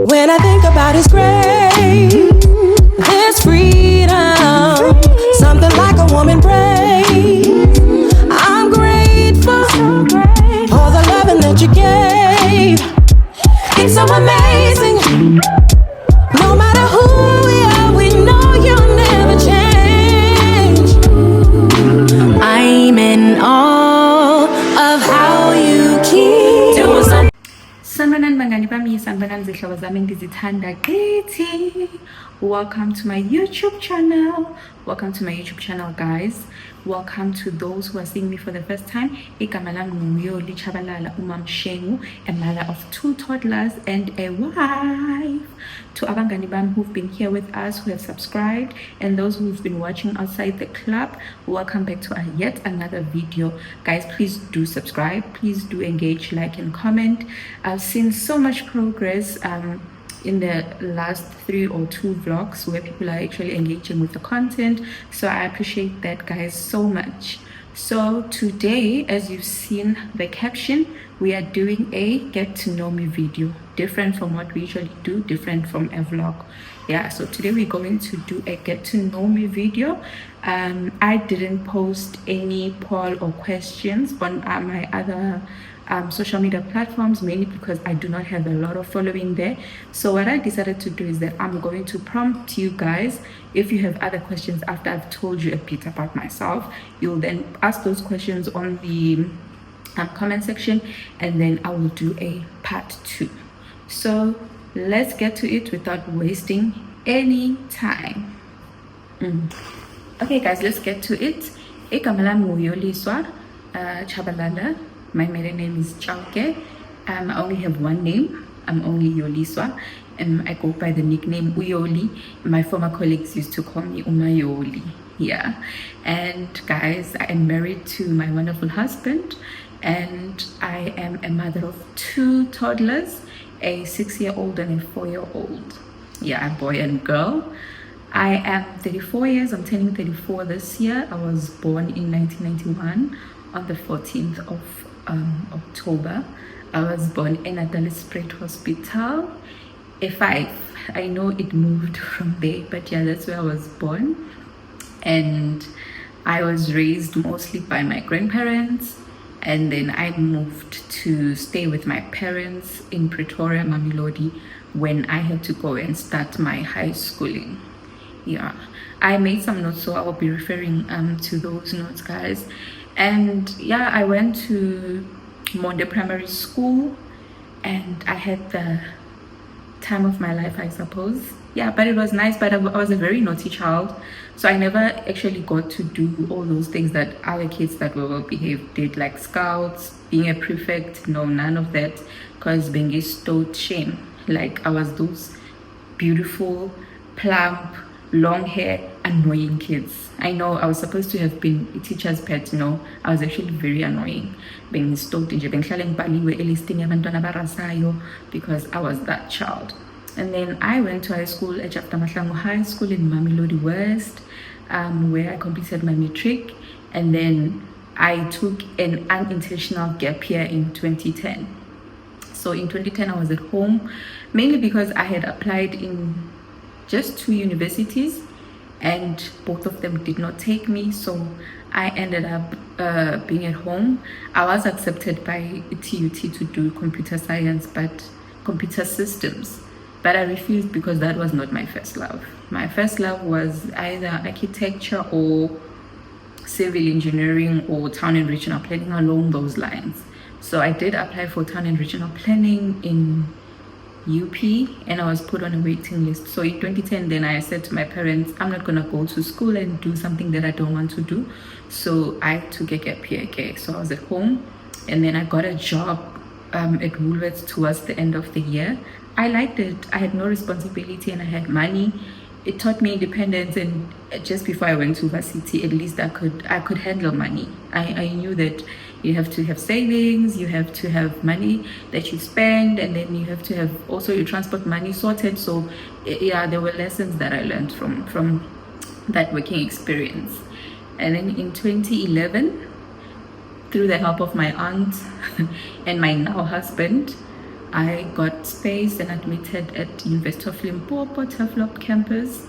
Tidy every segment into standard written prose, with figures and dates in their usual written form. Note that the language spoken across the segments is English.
When I think about His grace, there's freedom, something like a woman brave. I'm grateful for the loving that you gave. It's so amazing. No matter who we are, we know you'll never change. I'm in awe of how you keep doing something. Sanibonani bangani bami, sanibonani zihlobo zami engizithanda kithi. Welcome to my YouTube channel. Welcome to my YouTube channel, guys. Welcome to those who are seeing me for the first time. Igama lami nguMyoli Chabalala Umamshengu, a mother of 2 toddlers and a wife. To abangani bami who've been here with us, who have subscribed, and those who've been watching outside the club, welcome back to yet another video. Guys, please do subscribe, please do engage, like and comment. I've seen so much progress in the last 3 or 2 vlogs where people are actually engaging with the content, so I appreciate that, guys, so much. So today, as you've seen the caption, we are doing a get to know me video, different from what we usually do, different from a vlog. Yeah, so today we're going to do a get to know me video. I didn't post any poll or questions on my other social media platforms, mainly because I do not have a lot of following there. So what I decided to do is that I'm going to prompt you guys. If you have other questions after I've told you a bit about myself, you'll then ask those questions on the comment section, and then I will do a part 2. So let's get to it without wasting any time. Okay guys, let's get to it. Igama lami nguMyoli Chabalala. My maiden name is Chauke. I only have one name. I'm only Yoliswa. I go by the nickname Uyoli. My former colleagues used to call me Umayoli. Yeah. And guys, I am married to my wonderful husband, and I am a mother of 2 toddlers, a 6-year-old and a 4-year-old. Yeah, a boy and girl. I am 34 years. I'm turning 34 this year. I was born in 1991 on the 14th of October. I was born in Adalispreet Hospital, A5. I know it moved from there, but yeah, that's where I was born. And I was raised mostly by my grandparents, and then I moved to stay with my parents in Pretoria, Mamelodi, when I had to go and start my high schooling. Yeah, I made some notes, so I will be referring to those notes, guys. And yeah, I went to Monde Primary School, and I had the time of my life, I suppose. Yeah, but it was nice, but I was a very naughty child, so I never actually got to do all those things that other kids that were well behaved did, like scouts, being a prefect. No, none of that, because Bengi stowed shame. Like, I was those beautiful, plump, long hair, annoying kids. I know I was supposed to have been a teacher's pet. No, I was actually very annoying. Being stoked because I was that child. And then I went to high school at Mahlangu High School in Mamelodi West, where I completed my matric, and then I took an unintentional gap year in 2010. So in 2010 I was at home, mainly because I had applied in just 2 universities, and both of them did not take me, so I ended up being at home. I was accepted by TUT to do computer science, but computer systems, but I refused because that was not my first love. My first love was either architecture or civil engineering or town and regional planning, along those lines. So I did apply for town and regional planning in UP, and I was put on a waiting list. So in 2010 then I said to my parents, I'm not gonna go to school and do something that I don't want to do. So I took a gap year. Okay, so I was at home, and then I got a job at Woolworths towards the end of the year. I liked it. I had no responsibility and I had money. It taught me independence, and just before I went to varsity, at least I could handle money. I knew that you have to have savings, you have to have money that you spend, and then you have to have also your transport money sorted. So yeah, there were lessons that I learned from that working experience. And then in 2011, through the help of my aunt and my now husband, I got spaced and admitted at University of Limpopo, Turflop campus,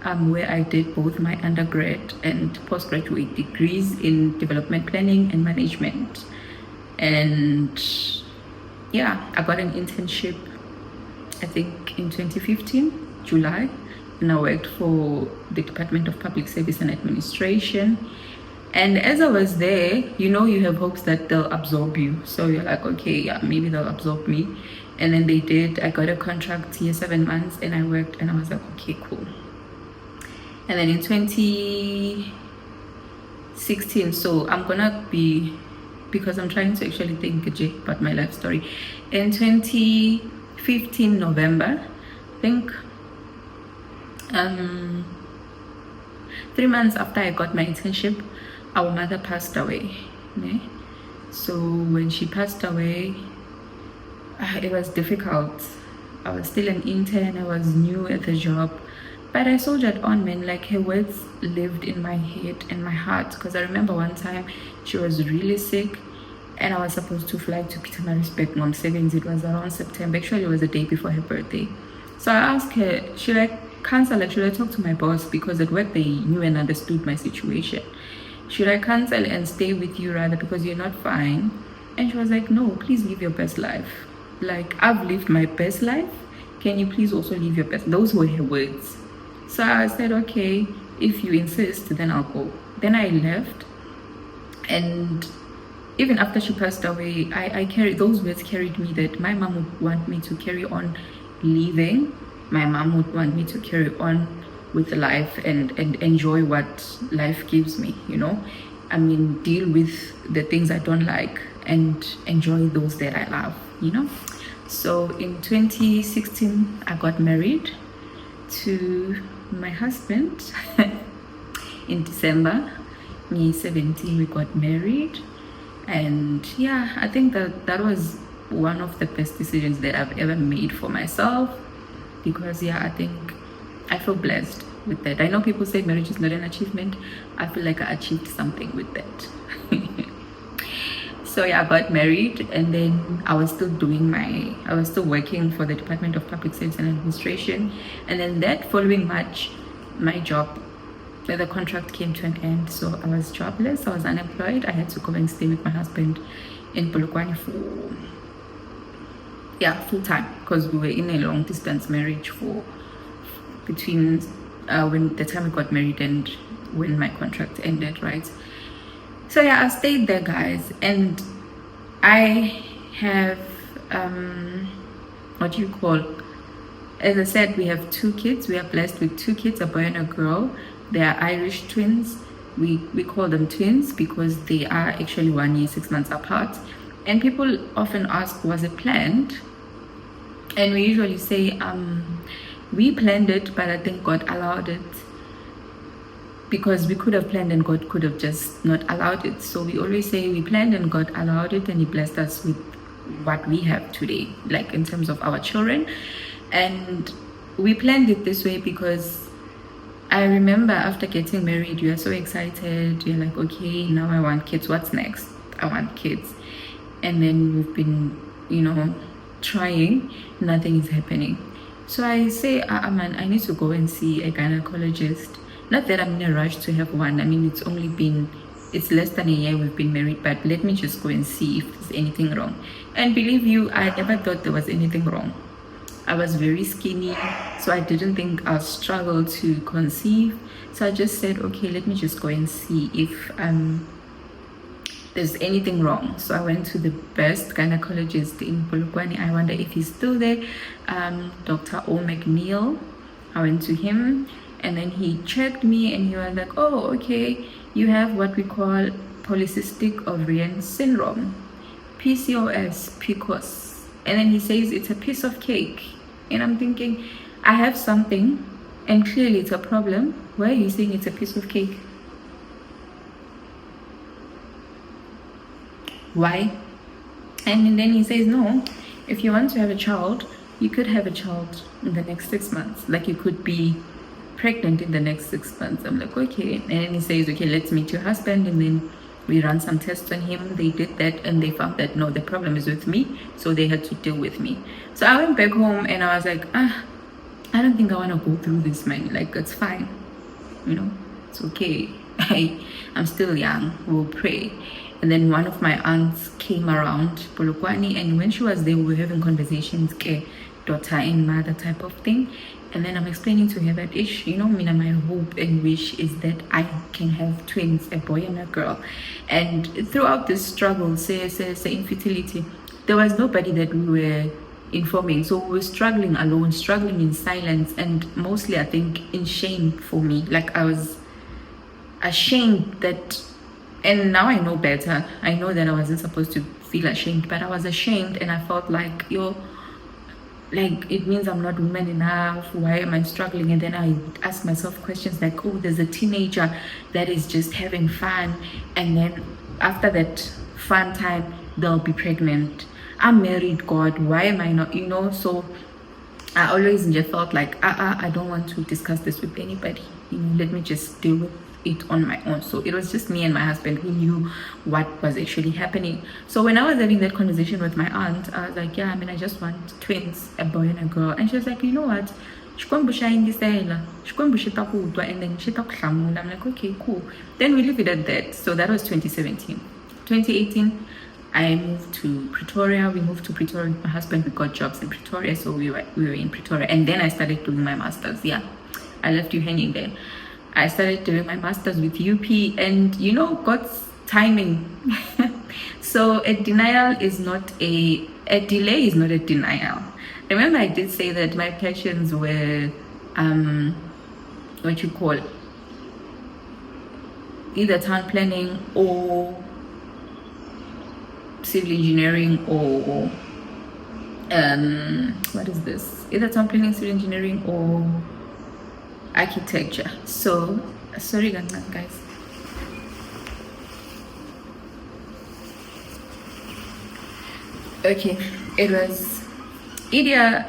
where I did both my undergrad and postgraduate degrees in development planning and management. And yeah, I got an internship, I think in 2015, July, and I worked for the Department of Public Service and Administration. And as I was there, you have hopes that they'll absorb you. So you're like, okay, yeah, maybe they'll absorb me. And then they did. I got a contract here, 7 months, and I worked, and I was like, okay, cool. And then in 2016, so I'm gonna be, because I'm trying to actually think about my life story. In 2015 November, I think 3 months after I got my internship, our mother passed away. Okay? So when she passed away, it was difficult. I was still an intern, I was new at the job, but I soldiered on, man. Like, her words lived in my head and my heart, because I remember one time she was really sick and I was supposed to fly to Pietermaritzburg on 7th. It was around September. Actually, it was the day before her birthday. So I asked her, should I cancel? Like, should I talk to my boss? Because at work they knew and understood my situation. Should I cancel and stay with you rather, because you're not fine? And she was like, no, please live your best life. Like, I've lived my best life. Can you please also live your best? Those were her words. So I said, okay, if you insist, then I'll go. Then I left. And even after she passed away, I carried, those words carried me, that my mom would want me to carry on living. My mom would want me to carry on with life and enjoy what life gives me, I mean, deal with the things I don't like and enjoy those that I love, So in 2016, I got married to my husband. In December, May 17, we got married. And yeah, I think that was one of the best decisions that I've ever made for myself, because yeah, I think I feel blessed with that. I know people say marriage is not an achievement. I feel like I achieved something with that. So yeah, I got married, and then I was still working for the Department of Public Service and Administration. And then that following March, my job, the contract came to an end. So I was jobless, I was unemployed. I had to go and stay with my husband in Polokwane for full time, because we were in a long distance marriage for between when the time we got married and when my contract ended, right? So yeah, I stayed there, guys, and I have as I said, we have 2 kids. We are blessed with 2 kids, a boy and a girl. They are Irish twins. We call them twins because they are actually 1 year 6 months apart. And people often ask, was it planned? And we usually say, we planned it, but I think God allowed it, because we could have planned and God could have just not allowed it. So we always say we planned and God allowed it, and He blessed us with what we have today, like in terms of our children. And we planned it this way because I remember after getting married, you are so excited. You're like, okay, now I want kids. What's next? I want kids. And then we've been, trying. Nothing is happening. So I say, man, I need to go and see a gynecologist. Not that I'm in a rush to have one. I mean, it's less than a year we've been married, but let me just go and see if there's anything wrong. And believe you, I never thought there was anything wrong. I was very skinny, so I didn't think I'll struggle to conceive. So I just said, okay, let me just go and see if there's anything wrong. So I went to the best gynecologist in Polokwane. I wonder if he's still there, Dr. O. McNeil. I went to him, and then he checked me, and he was like, oh, okay, you have what we call polycystic ovarian syndrome, PCOS, PCOS. And then he says it's a piece of cake. And I'm thinking, I have something, and clearly it's a problem. Why are you saying it's a piece of cake? Why? And then he says, no, if you want to have a child, you could have a child in the next 6 months. Like, you could be pregnant in the next 6 months. I'm like, okay. And then he says, okay, let's meet your husband, and then We ran some tests on him. They did that and they found that no, the problem is with me. So they had to deal with me. So I went back home and I was like, I don't think I want to go through this, man. Like, it's fine. You know, it's okay. I'm still young. We'll pray. And then one of my aunts came around, Polokwani, and when she was there, we were having conversations, daughter and mother type of thing. And then I'm explaining to her that my hope and wish is that I can have twins, a boy and a girl. And throughout this struggle, say infertility, there was nobody that we were informing. So we were struggling alone, struggling in silence, and mostly I think in shame for me. Like, I was ashamed that, and now I know better. I know that I wasn't supposed to feel ashamed, but I was ashamed, and I felt like, like, it means I'm not woman enough. Why am I struggling? And then I ask myself questions like, oh, there's a teenager that is just having fun, and then after that fun time, they'll be pregnant. I'm married, God, why am I not, So I always just felt like, I don't want to discuss this with anybody. Let me just deal with it on my own. So it was just me and my husband who knew what was actually happening. So when I was having that conversation with my aunt, I was like, I just want twins, a boy and a girl. And she was like, you know what, and then I'm like, okay, cool. Then we leave it at that. So that was 2017. 2018, I moved to Pretoria. We moved to Pretoria with my husband. We got jobs in Pretoria, so we were in Pretoria. And then I started doing my masters. I left you hanging there. I started doing my masters with UP, and God's timing. So a denial is not a delay is not a denial. Remember, I did say that my passions were either town planning or civil engineering, or either town planning, civil engineering, or architecture. So sorry guys. Okay, it was either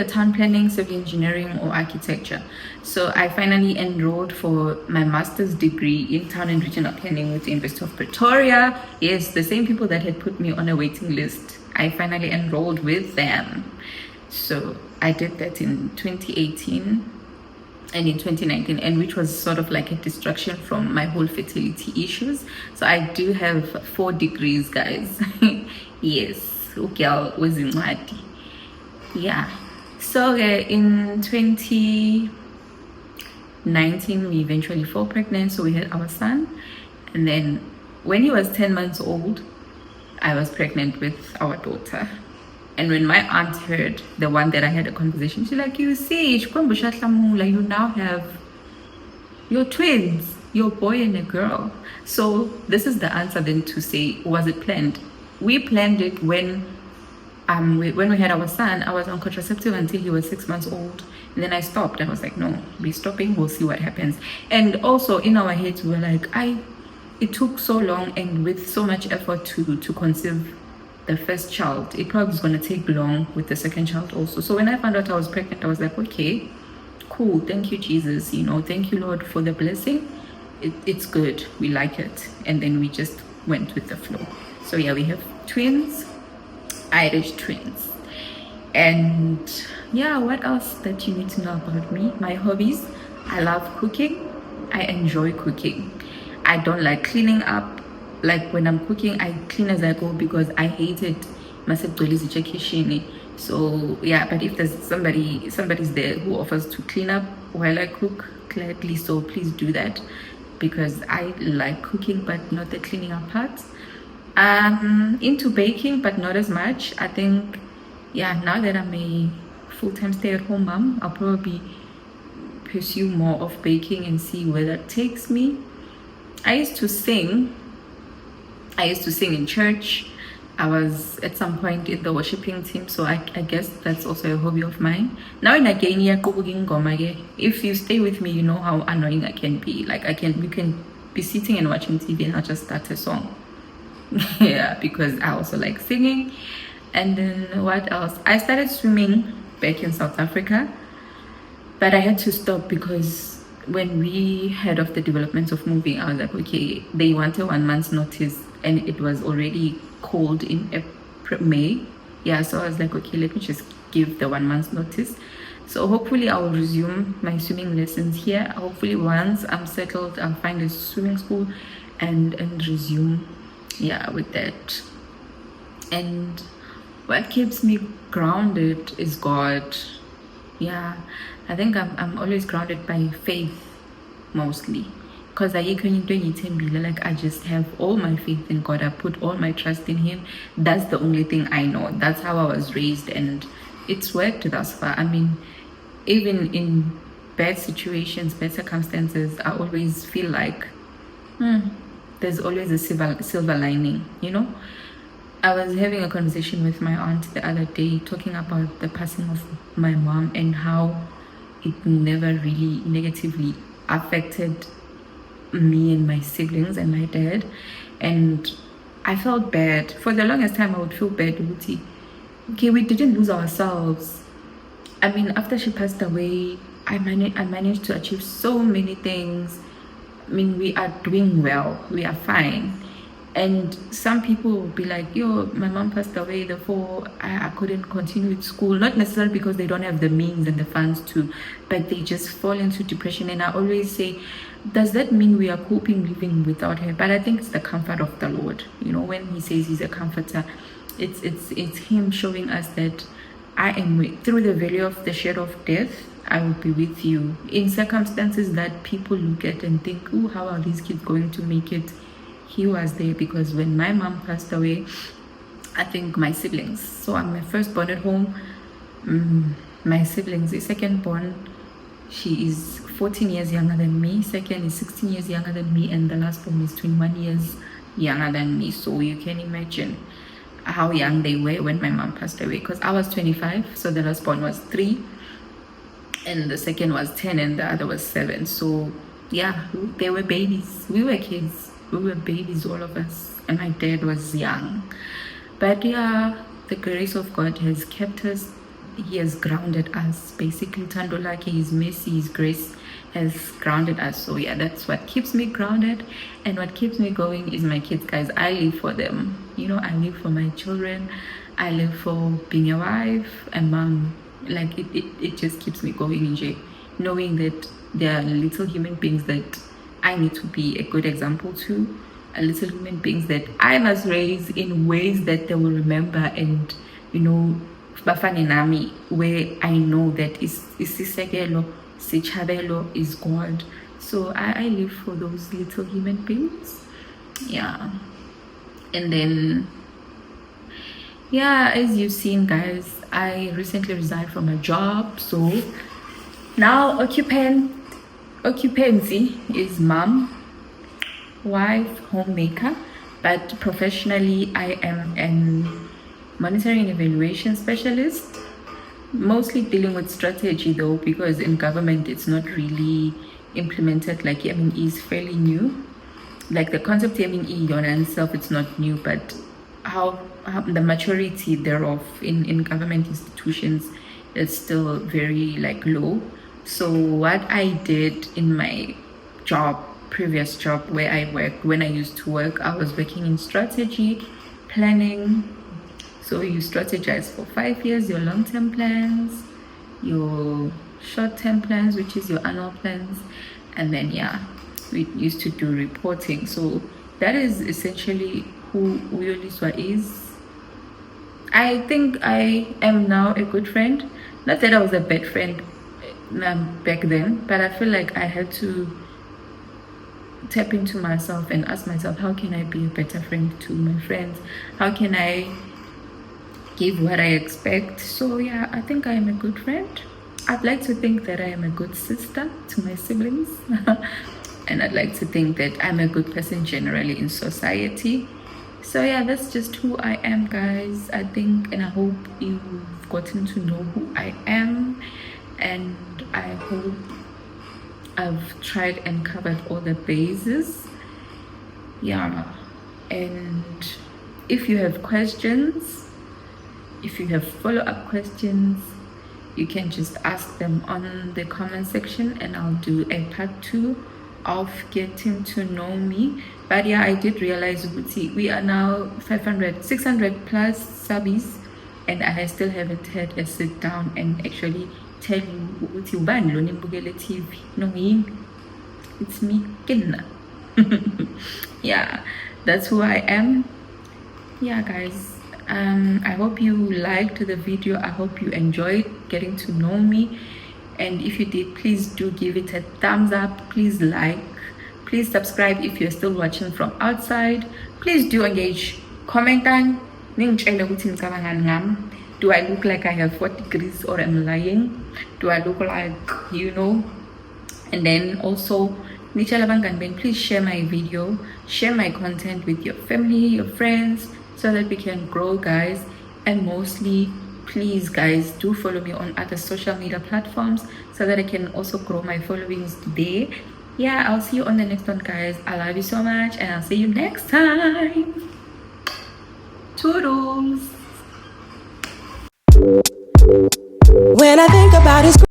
town planning, civil engineering, or architecture. So I finally enrolled for my master's degree in town and regional planning with the University of Pretoria. Yes, the same people that had put me on a waiting list, I finally enrolled with them. So I did that in 2018 and in 2019, and which was sort of like a distraction from my whole fertility issues. So I do have 4 degrees, guys. Yes, girl was in Mati. Yeah. So in 2019, we eventually fell pregnant. So we had our son, and then when he was 10 months old, I was pregnant with our daughter. And when my aunt heard, the one that I had a conversation, she's like, you see, you now have your twins, your boy and a girl. So this is the answer then to say, was it planned? We planned it when we had our son. I was on contraceptive until he was 6 months old. And then I stopped. I was like, no, we're stopping. We'll see what happens. And also in our heads, we were like, it took so long and with so much effort to conceive the first child. It probably was going to take long with the second child also. So when I found out I was pregnant, I was like, okay, cool. Thank you, Jesus. Thank you, Lord, for the blessing. It's good. We like it. And then we just went with the flow. So yeah, we have twins, Irish twins. And yeah, what else that you need to know about me? My hobbies. I love cooking. I enjoy cooking. I don't like cleaning up. Like when I'm cooking, I clean as I go because I hate it. So yeah, but if there's somebody's there who offers to clean up while I cook, gladly so, please do that, because I like cooking but not the cleaning up part. Into baking, but not as much. I think, yeah, now that I'm a full-time stay-at-home mom, I'll probably pursue more of baking and see where that takes me. I used to sing in church. I was at some point in the worshiping team, so I guess that's also a hobby of mine. Now in again, if you stay with me, you know how annoying I can be. Like you can be sitting and watching TV and I'll just start a song. Yeah, because I also like singing. And then what else? I started swimming back in South Africa, but I had to stop because when we heard of the developments of moving, I was like, okay, they want a 1 month's notice, and it was already cold in April, May. Yeah, so I was like, okay, let me just give the 1 month's notice. So hopefully I'll resume my swimming lessons here. Hopefully once I'm settled, I'll find a swimming school and resume, yeah, with that. And what keeps me grounded is God. Yeah, I think I'm always grounded by faith mostly, because like I just have all my faith in God. I put all my trust in Him. That's the only thing I know. That's how I was raised, and it's worked thus far. I mean, even in bad situations, bad circumstances, I always feel like there's always a silver lining, you know. I was having a conversation with my aunt the other day, talking about the passing of my mom and how it never really negatively affected me and my siblings and my dad. And I felt bad. For the longest time, I would feel bad. Okay, we didn't lose ourselves. I mean, after she passed away, I managed to achieve so many things. I mean, we are doing well. We are fine. And some people will be like, yo, my mom passed away, therefore I couldn't continue with school. Not necessarily because they don't have the means and the funds to, but they just fall into depression. And I always say, does that mean we are coping living without her? But I think it's the comfort of the Lord. You know, when He says He's a comforter, it's Him showing us that through the valley of the shadow of death, I will be with you. In circumstances that people look at and think, oh, how are these kids going to make it? He was there, because when my mom passed away, I think my siblings, so I'm my firstborn at home, my siblings, the second born, she is 14 years younger than me, second is 16 years younger than me, and the last born is 21 years younger than me. So you can imagine how young they were when my mom passed away, because I was 25, so the last born was 3, and the second was 10, and the other was 7. So yeah, they were babies. We were kids. We were babies, all of us, and my dad was young. But yeah, the grace of God has kept us. He has grounded us. Basically, Tando Lake, His mercy, His grace has grounded us. So yeah, that's what keeps me grounded, and what keeps me going is my kids, guys. I live for them. You know, I live for my children. I live for being a wife, a mom. Like it just keeps me going, NJ, knowing that there are little human beings that I need to be a good example to, a little human beings that I must raise in ways that they will remember, and you know, bafane nami, where I know that isisekelo, sichabelo is God. So I live for those little human beings. Yeah. And then yeah, as you've seen, guys, I recently resigned from a job, so now occupancy is mom, wife, homemaker, but professionally I am an monitoring and evaluation specialist, mostly dealing with strategy though, because in government it's not really implemented. Like MEE is fairly new, like the concept MEE on itself, it's not new, but how the maturity thereof in government institutions is still very like low. So what I did in my previous job where I worked, when I used to work, I was working in strategy, planning. So you strategize for 5 years, your long-term plans, your short-term plans, which is your annual plans. And then, yeah, we used to do reporting. So that is essentially who Uyoliswa is. I think I am now a good friend. Not that I was a bad friend back then, but I feel like I had to tap into myself and ask myself, how can I be a better friend to my friends? How can I give what I expect? So yeah, I think I am a good friend. I'd like to think that I am a good sister to my siblings. And I'd like to think that I'm a good person generally in society. So yeah, that's just who I am, guys. I think, and I hope you've gotten to know who I am, and I hope I've tried and covered all the bases. Yeah, and if you have questions, if you have follow-up questions, you can just ask them on the comment section, and I'll do a part 2 of getting to know me. But yeah, I did realize we are now 600 plus subbies, and I still haven't had a sit down and actually tell you ukuthi ubani lo nibukele TV. No, it's me, Kinna. Yeah, that's who I am. Yeah, guys, I hope you liked the video. I hope you enjoyed getting to know me, and if you did, please do give it a thumbs up. Please like, please subscribe if you're still watching from outside. Please do engage, comment on. Do I look like I have 4 degrees or am lying? Do I look like, you know? And then also, please share my video, share my content with your family, your friends, so that we can grow, guys. And mostly, please guys, do follow me on other social media platforms so that I can also grow my followings there. Yeah, I'll see you on the next one, guys. I love you so much, and I'll see you next time. Toodles. When I think about his